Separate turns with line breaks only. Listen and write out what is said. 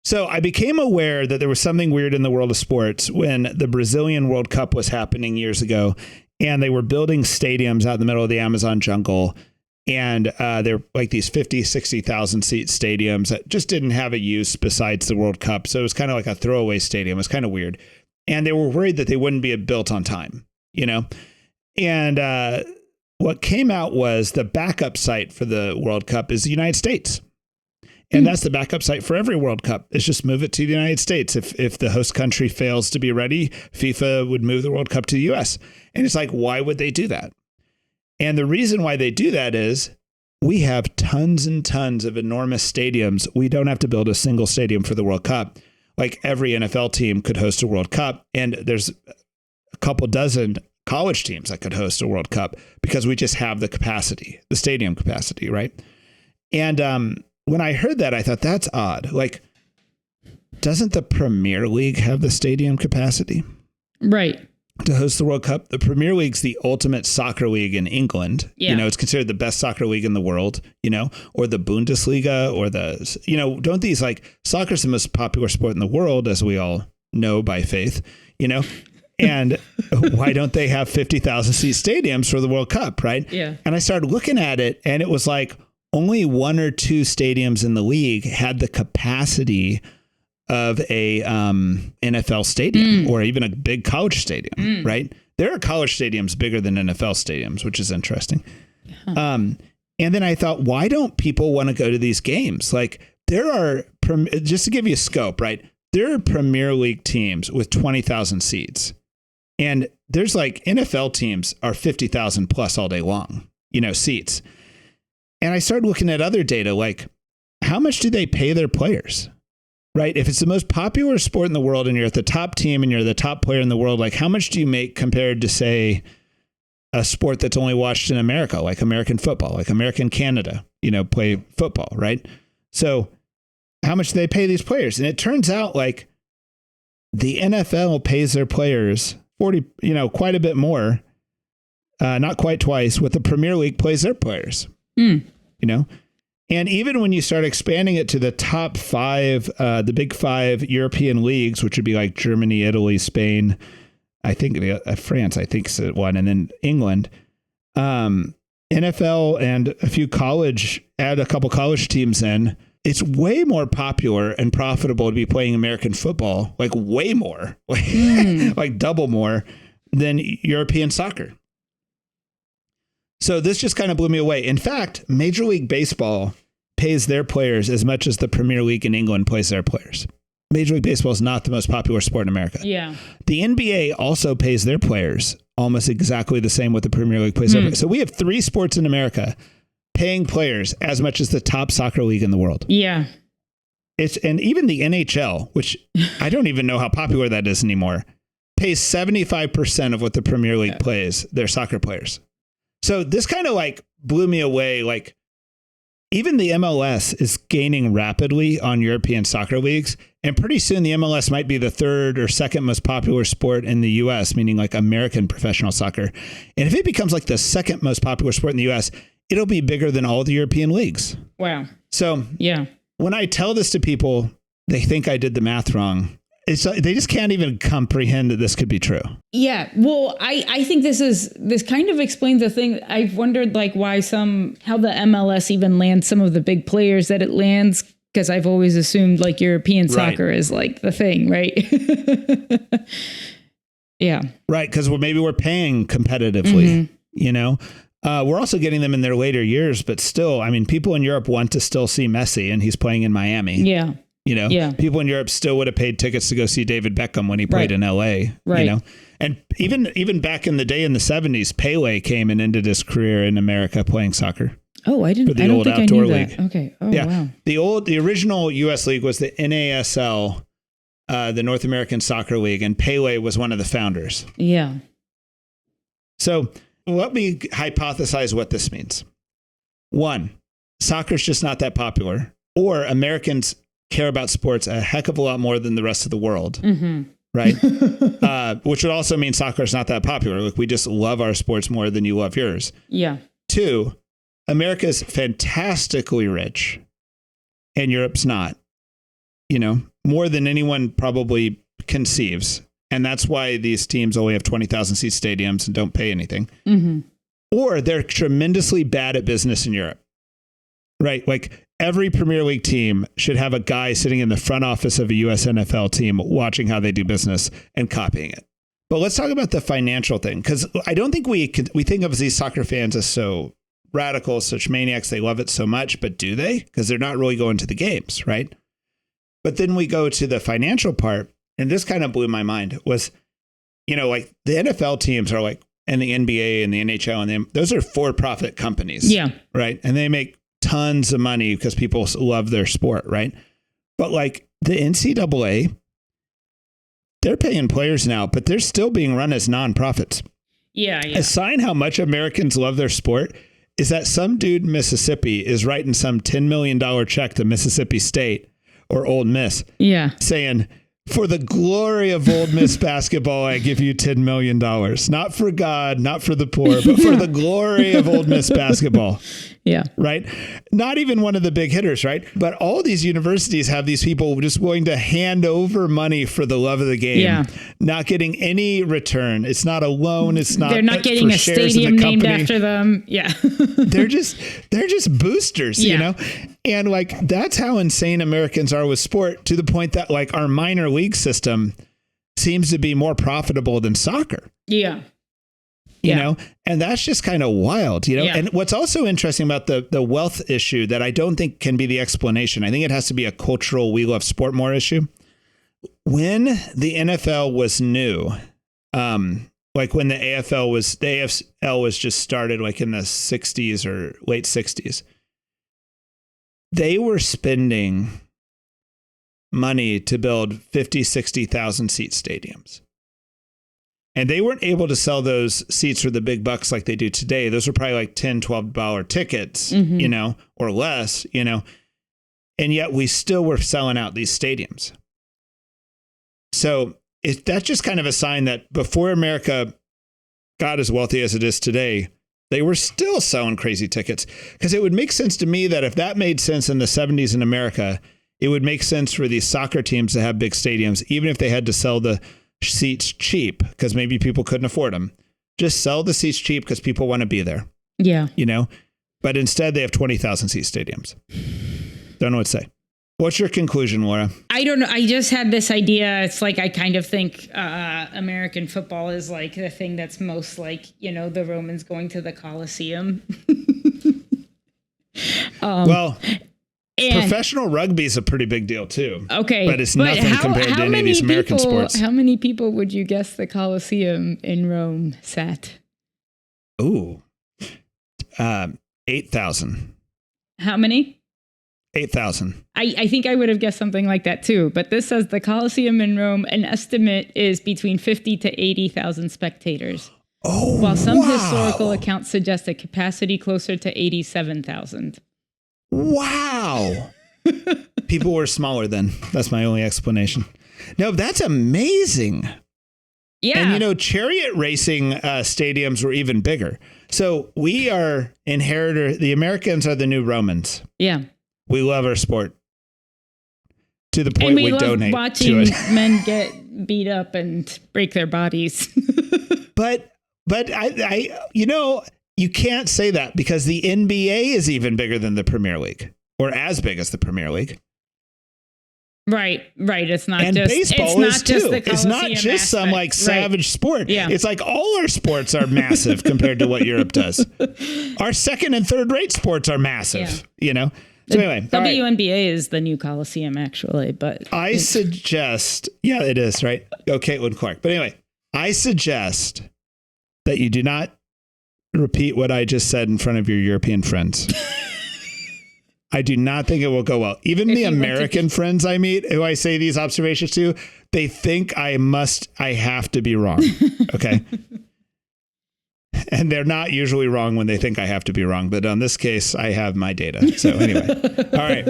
So I became aware that there was something weird in the world of sports when the Brazilian World Cup was happening years ago, and they were building stadiums out in the middle of the Amazon jungle. And they're like these 50, 60,000 seat stadiums that just didn't have a use besides the World Cup. So it was kind of like a throwaway stadium. It was kind of weird. And they were worried that they wouldn't be built on time, And what came out was the backup site for the World Cup is the United States. And that's the backup site for every World Cup. It's just move it to the United States. If the host country fails to be ready, FIFA would move the World Cup to the US. And it's like, why would they do that? And the reason why they do that is we have tons and tons of enormous stadiums. We don't have to build a single stadium for the World Cup. Like every NFL team could host a World Cup. And there's a couple dozen college teams that could host a World Cup because we just have the capacity, the stadium capacity, right? And when I heard that, I thought that's odd. Like, doesn't the Premier League have the stadium capacity?
Right.
To host the World Cup? The Premier League's the ultimate soccer league in England.
Yeah.
It's considered the best soccer league in the world, or the Bundesliga or don't these soccer's the most popular sport in the world, as we all know by faith, and why don't they have 50,000 seat stadiums for the World Cup? Right.
Yeah.
And I started looking at it and it was like only one or two stadiums in the league had the capacity of a NFL stadium or even a big college stadium, right? There are college stadiums bigger than NFL stadiums, which is interesting. And then I thought, why don't people want to go to these games? Like there are, just to give you a scope, right? There are Premier League teams with 20,000 seats. And there's NFL teams are 50,000 plus all day long, seats. And I started looking at other data, like how much do they pay their players, right? If it's the most popular sport in the world and you're at the top team and you're the top player in the world, like how much do you make compared to, say, a sport that's only watched in America, like American football, like American Canada, play football, right? So how much do they pay these players? And it turns out like the NFL pays their players 40, quite a bit more, not quite twice what the Premier League pays their players. And even when you start expanding it to the top five, the big five European leagues, which would be like Germany, Italy, Spain, I think France, I think is one, and then England, NFL and add a couple college teams in, it's way more popular and profitable to be playing American football, like way more, like double more than European soccer. So this just kind of blew me away. In fact, Major League Baseball pays their players as much as the Premier League in England pays their players. Major League Baseball is not the most popular sport in America.
Yeah.
The NBA also pays their players almost exactly the same what the Premier League pays their players. So we have three sports in America paying players as much as the top soccer league in the world.
Yeah.
And even the NHL, which I don't even know how popular that is anymore, pays 75% of what the Premier League plays their soccer players. So this kind of blew me away. Like even the MLS is gaining rapidly on European soccer leagues. And pretty soon the MLS might be the third or second most popular sport in the US, meaning like American professional soccer. And if it becomes like the second most popular sport in the US, it'll be bigger than all the European leagues.
Wow.
So
yeah, when
I tell this to people, they think I did the math wrong. They just can't even comprehend that this could be true.
Yeah. Well, I think this kind of explains the thing. I've wondered how the MLS even lands some of the big players that it lands, because I've always assumed European soccer is the thing, right? Yeah. Right.
Because maybe we're paying competitively, we're also getting them in their later years, but still, I mean, people in Europe want to still see Messi and he's playing in Miami.
Yeah.
People in Europe still would have paid tickets to go see David Beckham when he played in LA,
right.
And even back in the day in the 70s, Pele came and ended his career in America playing soccer.
Oh, I don't think I knew that. Okay. Oh, yeah. Wow.
The original US league was the NASL, the North American Soccer League, and Pele was one of the founders.
Yeah.
So let me hypothesize what this means. One, soccer's just not that popular, or Americans care about sports a heck of a lot more than the rest of the world, right? Which would also mean soccer is not that popular. Like we just love our sports more than you love yours.
Yeah.
Two, America's fantastically rich and Europe's not. more than anyone probably conceives. And that's why these teams only have 20,000 seat stadiums and don't pay anything.
Mm-hmm.
Or they're tremendously bad at business in Europe, right? Like every Premier League team should have a guy sitting in the front office of a US NFL team watching how they do business and copying it. But let's talk about the financial thing, because I don't think we think of these soccer fans as so radical, such maniacs. They love it so much, but do they? Because they're not really going to the games, right? But then we go to the financial part, and this kind of blew my mind. Was, like the NFL teams are like, and the NBA and the NHL, and those are for-profit companies, right? And they make tons of money because people love their sport, right? But like the NCAA, they're paying players now, but they're still being run as nonprofits.
Yeah.
A sign how much Americans love their sport is that some dude in Mississippi is writing some $10 million check to Mississippi State or Ole Miss, saying, "For the glory of Ole Miss basketball, I give you $10 million. Not for God, not for the poor, but for the glory of Ole Miss basketball."
Yeah.
Right. Not even one of the big hitters. Right. But all these universities have these people just willing to hand over money for the love of the game, not getting any return. It's not a loan. It's not.
They're not getting a stadium named after them. Yeah.
they're just boosters, and like that's how insane Americans are with sport, to the point that like our minor league system seems to be more profitable than soccer.
Yeah.
And that's just kind of wild, And what's also interesting about the wealth issue that I don't think can be the explanation, I think it has to be a cultural we love sport more issue. When the NFL was new, like when the AFL was just started like in the 60s or late 60s, they were spending money to build 50, 60,000 seat stadiums. And they weren't able to sell those seats for the big bucks like they do today. Those were probably like $10, $12 tickets, or less, and yet we still were selling out these stadiums. So that's just kind of a sign that before America got as wealthy as it is today, they were still selling crazy tickets. Because it would make sense to me that if that made sense in the 70s in America, it would make sense for these soccer teams to have big stadiums, even if they had to sell the seats cheap because maybe people couldn't afford them. Just sell the seats cheap because people want to be there.
Yeah.
But instead they have 20,000 seat stadiums. Don't know what to say. What's your conclusion, Laura?
I don't know. I just had this idea. It's like I kind of think American football is like the thing that's most like, the Romans going to the Colosseum.
Professional rugby is a pretty big deal, too.
Okay.
But it's nothing compared to any of these American sports.
How many people would you guess the Colosseum in Rome sat?
Ooh. 8,000.
How many?
8,000.
I think I would have guessed something like that, too. But this says the Colosseum in Rome, an estimate is between 50 to 80,000 spectators.
Oh,
while some historical accounts suggest a capacity closer to 87,000.
Wow. People were smaller then. That's my only explanation. No, that's amazing.
Yeah.
And, chariot racing stadiums were even bigger. So we are the Americans are the new Romans.
Yeah.
We love our sport to the point we donate
watching
to it.
Men get beat up and break their bodies.
But I you can't say that because the NBA is even bigger than the Premier League, or as big as the Premier League.
Right. It's not
and
just
baseball is too. It's not just
aspect.
Some like savage sport.
Yeah.
It's like all our sports are massive compared to what Europe does. Our second and third rate sports are massive, So anyway,
WNBA is the new Coliseum, actually. But
I suggest, it is, right? Go Caitlin Clark. But anyway, I suggest that you do not repeat what I just said in front of your European friends. I do not think it will go well. Even the American friends I meet who I say these observations to, they think I have to be wrong. Okay. And they're not usually wrong when they think I have to be wrong. But on this case, I have my data. So anyway, all right.